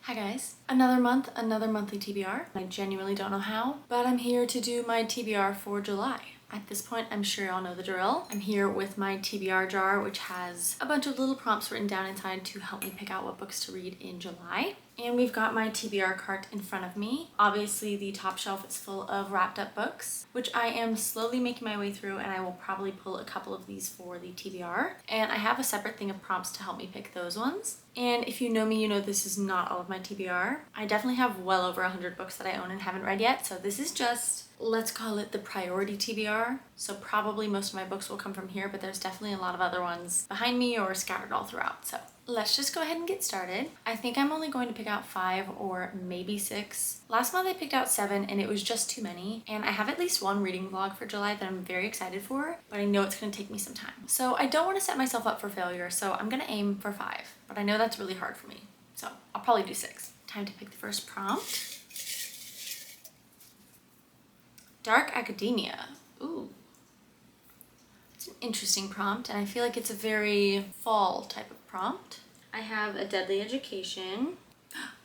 Hi guys, another month, another monthly TBR. I genuinely don't know how, but I'm here to do my TBR for July. At this point, I'm sure y'all know the drill. I'm here with my TBR jar, which has a bunch of little prompts written down inside to help me pick out what books to read in July. And we've got my TBR cart in front of me. Obviously, the top shelf is full of wrapped up books, which I am slowly making my way through, and I will probably pull a couple of these for the TBR. And I have a separate thing of prompts to help me pick those ones. And if you know me, you know this is not all of my TBR. I definitely have well over 100 books that I own and haven't read yet, so this is just, let's call it the priority TBR. So probably most of my books will come from here, but there's definitely a lot of other ones behind me or scattered all throughout. So let's just go ahead and get started. I think I'm only going to pick out 5 or maybe 6. Last month I picked out 7 and it was just too many. And I have at least one reading vlog for July that I'm very excited for, but I know it's going to take me some time. So I don't want to set myself up for failure, so I'm going to aim for 5. But I know that's really hard for me, so I'll probably do 6. Time to pick the first prompt. Dark Academia. Ooh. It's an interesting prompt, and I feel like it's a very fall type of prompt. I have A Deadly Education.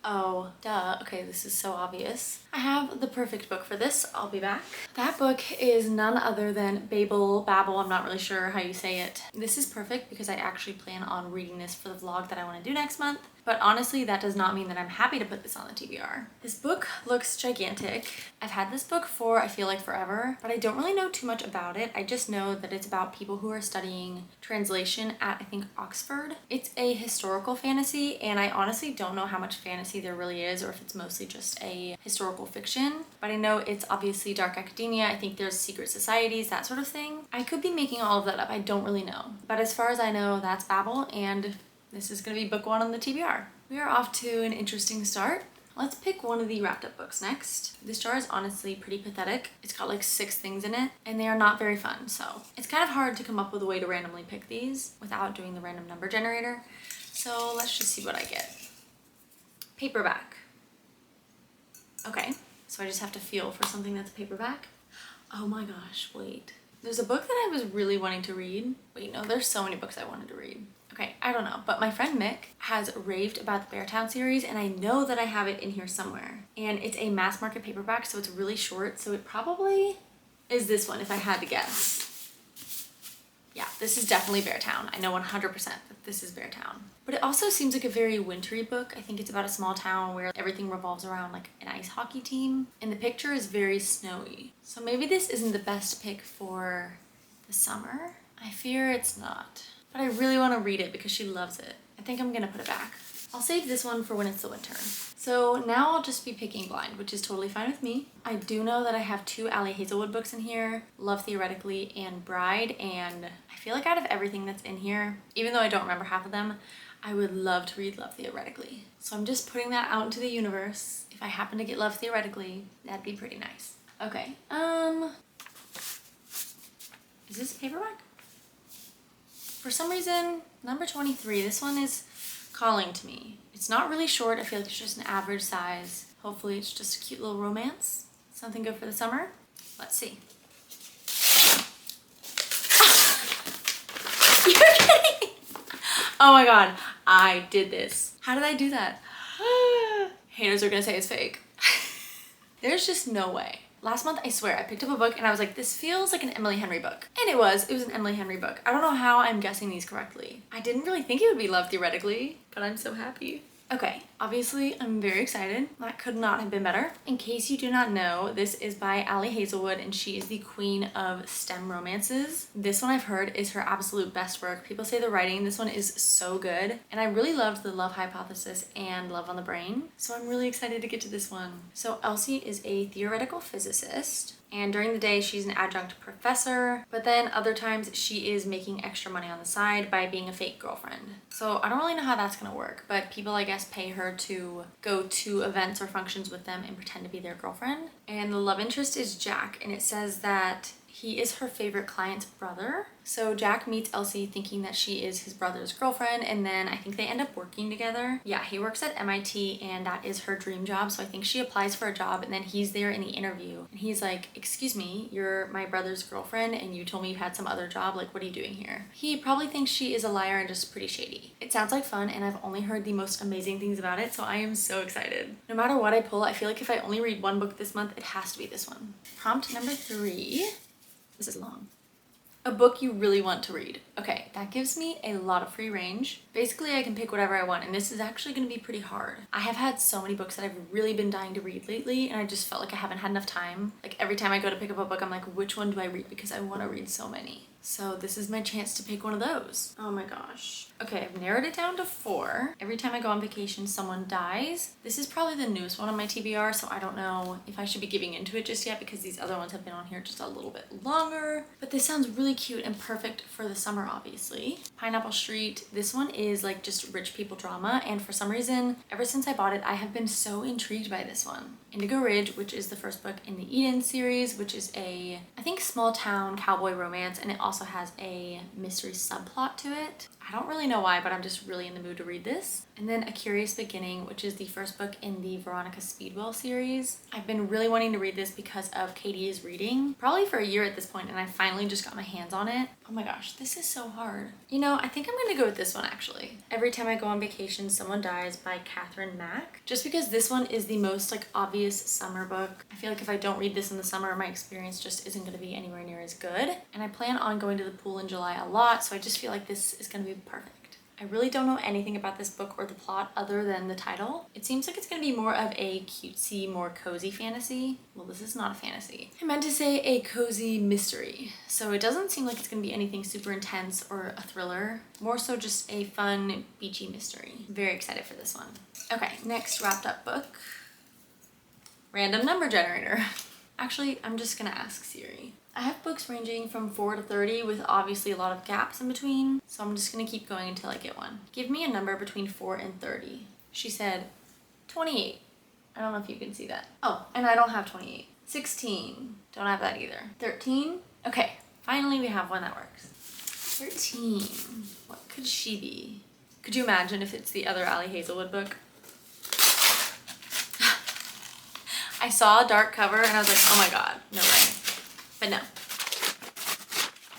Oh, duh. Okay, this is so obvious. I have the perfect book for this. I'll be back. That book is none other than Babel, I'm not really sure how you say it. This is perfect because I actually plan on reading this for the vlog that I want to do next month. But honestly, that does not mean that I'm happy to put this on the TBR. This book looks gigantic. I've had this book for, I feel like, forever, but I don't really know too much about it. I just know that it's about people who are studying translation at, I think, Oxford. It's a historical fantasy, and I honestly don't know how much fantasy there really is, or if it's mostly just a historical fiction. But I know it's obviously dark academia. I think there's secret societies, that sort of thing. I could be making all of that up. I don't really know. But as far as I know, that's Babel, and this is going to be book 1 on the TBR. We are off to an interesting start. Let's pick one of the wrapped up books next. This jar is honestly pretty pathetic. It's got like 6 things in it, and they are not very fun, so it's kind of hard to come up with a way to randomly pick these without doing the random number generator. So let's just see what I get. Paperback. Okay, so I just have to feel for something that's paperback. Oh my gosh, wait. There's a book that I was really wanting to read. Wait, no, there's so many books I wanted to read. Okay, I don't know, but my friend Mick has raved about the Beartown series, and I know that I have it in here somewhere. And it's a mass market paperback, so it's really short, so it probably is this one if I had to guess. Yeah, this is definitely Beartown. I know 100% that this is Beartown. But it also seems like a very wintry book. I think it's about a small town where everything revolves around like an ice hockey team, and the picture is very snowy. So maybe this isn't the best pick for the summer. I fear it's not. But I really want to read it because she loves it. I think I'm gonna put it back. I'll save this one for when it's the winter. So now I'll just be picking blind, which is totally fine with me. I do know that I have 2 Ali Hazelwood books in here, Love Theoretically and Bride, and I feel like out of everything that's in here, even though I don't remember half of them, I would love to read Love Theoretically. So I'm just putting that out into the universe. If I happen to get Love Theoretically, that'd be pretty nice. Okay, is this a paperback? For some reason, number 23, this one is calling to me. It's not really short. I feel like it's just an average size. Hopefully it's just a cute little romance. Something good for the summer. Let's see. You're kidding! Oh my god, I did this. How did I do that? Haters are gonna say it's fake. There's just no way. Last month, I swear, I picked up a book and I was like, this feels like an Emily Henry book. And it was an Emily Henry book. I don't know how I'm guessing these correctly. I didn't really think it would be Love Theoretically, but I'm so happy. Okay, obviously I'm very excited. That could not have been better. In case you do not know, this is by Ali Hazelwood, and she is the queen of STEM romances. This one I've heard is her absolute best work. People say the writing in this one is so good, and I really loved The Love Hypothesis and Love on the Brain, so I'm really excited to get to this one. So Elsie is a theoretical physicist, and during the day she's an adjunct professor, but then other times she is making extra money on the side by being a fake girlfriend. So I don't really know how that's gonna work, but people, I guess, pay her to go to events or functions with them and pretend to be their girlfriend. And the love interest is Jack, and it says that He is her favorite client's brother. So Jack meets Elsie thinking that she is his brother's girlfriend, and then I think they end up working together. Yeah, he works at MIT and that is her dream job. So I think she applies for a job and then he's there in the interview and he's like, excuse me, you're my brother's girlfriend and you told me you had some other job. Like, what are you doing here? He probably thinks she is a liar and just pretty shady. It sounds like fun and I've only heard the most amazing things about it. So I am so excited. No matter what I pull, I feel like if I only read one book this month, it has to be this one. Prompt number 3. This is long. A book you really want to read. Okay, that gives me a lot of free range. Basically, I can pick whatever I want, and this is actually going to be pretty hard. I have had so many books that I've really been dying to read lately, and I just felt like I haven't had enough time. Like every time I go to pick up a book, I'm like, which one do I read? Because I want to read so many. So this is my chance to pick one of those. Oh my gosh. Okay, I've narrowed it down to 4. Every time I go on vacation, someone dies. This is probably the newest one on my TBR, so I don't know if I should be giving into it just yet because these other ones have been on here just a little bit longer. But this sounds really cute and perfect for the summer, obviously. Pineapple Street. This one is like just rich people drama, and for some reason, ever since I bought it, I have been so intrigued by this one. Indigo Ridge, which is the first book in the Eden series, which is a, I think, small town cowboy romance, and it also has a mystery subplot to it. I don't really know why, but I'm just really in the mood to read this. And then A Curious Beginning, which is the first book in the Veronica Speedwell series. I've been really wanting to read this because of Katie's reading, probably for a year at this point, and I finally just got my hands on it. Oh my gosh, this is so hard. You know, I think I'm gonna go with this one actually. Every Time I Go on Vacation, Someone Dies by Catherine Mack. Just because this one is the most like obvious summer book. I feel like if I don't read this in the summer, my experience just isn't gonna be anywhere near as good. And I plan on going to the pool in July a lot, so I just feel like this is gonna be perfect. I really don't know anything about this book or the plot other than the title. It seems like it's going to be more of a cutesy, more cozy fantasy. Well, this is not a fantasy. I meant to say a cozy mystery. So it doesn't seem like it's going to be anything super intense or a thriller. More so just a fun, beachy mystery. Very excited for this one. Okay, next wrapped up book. Random number generator. Actually, I'm just going to ask Siri. I have books ranging from 4 to 30 with obviously a lot of gaps in between, so I'm just gonna keep going until I get one. Give me a number between 4 and 30. She said 28. I don't know if you can see that. Oh, and I don't have 28. 16. Don't have that either. 13. Okay, finally we have one that works. 13. What could she be? Could you imagine if it's the other Ali Hazelwood book? I saw a dark cover and I was like, oh my god, no way. But no.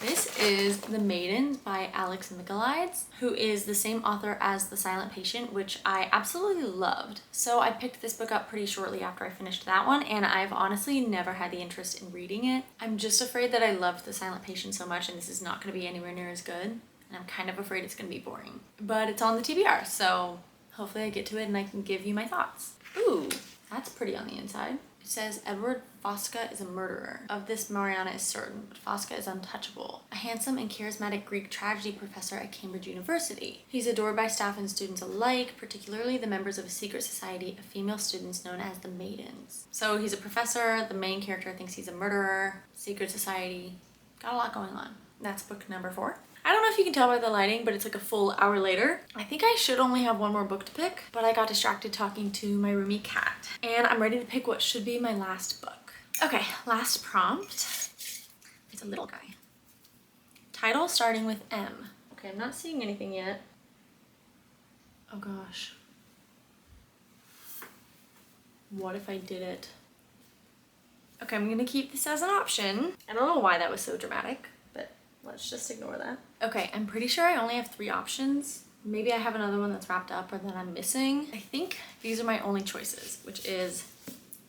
This is The Maidens by Alex Michaelides, who is the same author as The Silent Patient, which I absolutely loved. So I picked this book up pretty shortly after I finished that one, and I've honestly never had the interest in reading it. I'm just afraid that I loved The Silent Patient so much and this is not going to be anywhere near as good. And I'm kind of afraid it's going to be boring. But it's on the TBR, so hopefully I get to it and I can give you my thoughts. Ooh, that's pretty on the inside. It says Edward Fosca is a murderer. Of this, Mariana is certain, but Fosca is untouchable. A handsome and charismatic Greek tragedy professor at Cambridge University. He's adored by staff and students alike, particularly the members of a secret society of female students known as the Maidens. So he's a professor, the main character thinks he's a murderer, secret society, got a lot going on. That's book number 4. I don't know if you can tell by the lighting, but it's like a full hour later. I think I should only have one more book to pick, but I got distracted talking to my roomie cat. And I'm ready to pick what should be my last book. Okay, last prompt. It's a little guy. Title starting with M. Okay, I'm not seeing anything yet. Oh gosh. What if I did it? Okay, I'm gonna keep this as an option. I don't know why that was so dramatic. Let's just ignore that. Okay, I'm pretty sure I only have 3 options. Maybe I have another one that's wrapped up or that I'm missing. I think these are my only choices, which is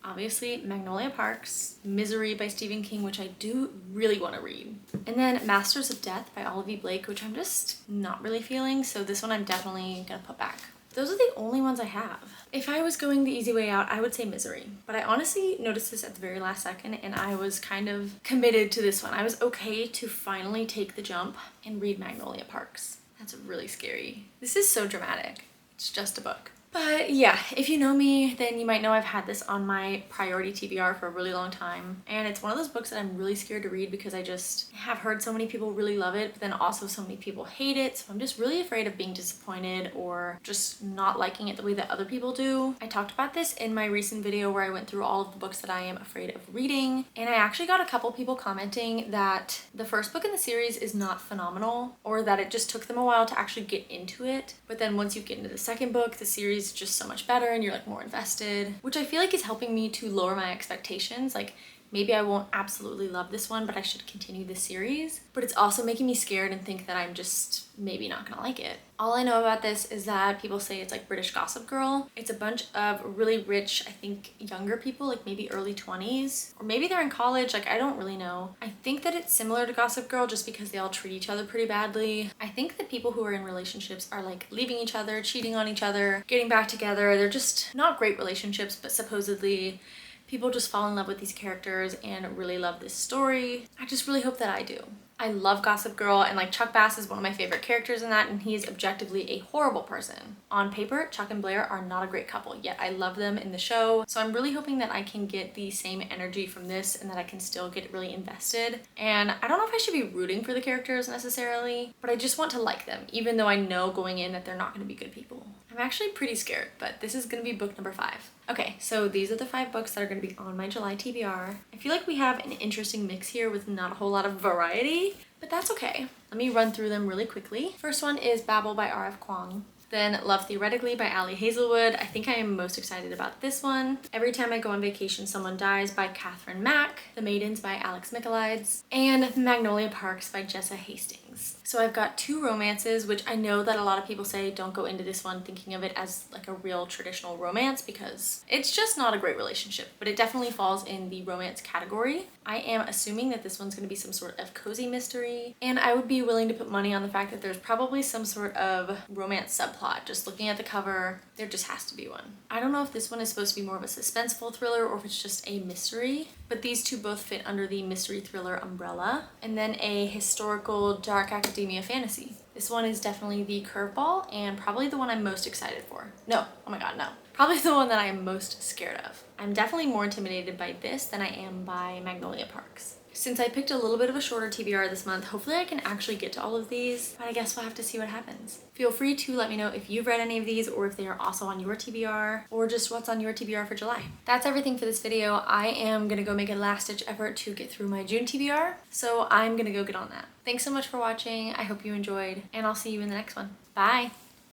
obviously Magnolia Parks, Misery by Stephen King, which I do really want to read. And then Masters of Death by Olive Blake, which I'm just not really feeling. So this one I'm definitely gonna put back. Those are the only ones I have. If I was going the easy way out, I would say Misery. But I honestly noticed this at the very last second and I was kind of committed to this one. I was okay to finally take the jump and read Magnolia Parks. That's really scary. This is so dramatic. It's just a book. But yeah, if you know me, then you might know I've had this on my priority TBR for a really long time. And it's one of those books that I'm really scared to read because I just have heard so many people really love it, but then also so many people hate it. So I'm just really afraid of being disappointed or just not liking it the way that other people do. I talked about this in my recent video where I went through all of the books that I am afraid of reading. And I actually got a couple people commenting that the first book in the series is not phenomenal, or that it just took them a while to actually get into it. But then once you get into the second book, the series is just so much better and you're like more invested, which I feel like is helping me to lower my expectations. Like, maybe I won't absolutely love this one, but I should continue this series. But it's also making me scared and think that I'm just maybe not gonna like it. All I know about this is that people say it's like British Gossip Girl. It's a bunch of really rich, I think younger people, like maybe early 20s, or maybe they're in college, like I don't really know. I think that it's similar to Gossip Girl just because they all treat each other pretty badly. I think the people who are in relationships are like leaving each other, cheating on each other, getting back together. They're just not great relationships, but supposedly people just fall in love with these characters and really love this story. I just really hope that I do. I love Gossip Girl, and like Chuck Bass is one of my favorite characters in that, and he's objectively a horrible person. On paper, Chuck and Blair are not a great couple, yet I love them in the show. So I'm really hoping that I can get the same energy from this and that I can still get really invested. And I don't know if I should be rooting for the characters necessarily, but I just want to like them, even though I know going in that they're not going to be good people. I'm actually pretty scared, but this is going to be book number 5. Okay, so these are the 5 books that are going to be on my July TBR. I feel like we have an interesting mix here with not a whole lot of variety, but that's okay. Let me run through them really quickly. First one is Babel by R.F. Kuang. Then Love Theoretically by Ali Hazelwood. I think I am most excited about this one. Every Time I Go on Vacation, Someone Dies by Catherine Mack. The Maidens by Alex Michaelides. And Magnolia Parks by Jessa Hastings. So I've got 2 romances, which I know that a lot of people say don't go into this one thinking of it as like a real traditional romance because it's just not a great relationship, but it definitely falls in the romance category. I am assuming that this one's going to be some sort of cozy mystery, and I would be willing to put money on the fact that there's probably some sort of romance subplot. Just looking at the cover, there just has to be one. I don't know if this one is supposed to be more of a suspenseful thriller or if it's just a mystery, but these 2 both fit under the mystery thriller umbrella. And then a historical dark academia fantasy. This one is definitely the curveball and probably the one I'm most excited for. No, oh my god, no. Probably the one that I am most scared of. I'm definitely more intimidated by this than I am by Magnolia Parks. Since I picked a little bit of a shorter TBR this month, hopefully I can actually get to all of these, but I guess we'll have to see what happens. Feel free to let me know if you've read any of these or if they are also on your TBR or just what's on your TBR for July. That's everything for this video. I am gonna go make a last-ditch effort to get through my June TBR, so I'm gonna go get on that. Thanks so much for watching. I hope you enjoyed, and I'll see you in the next one. Bye!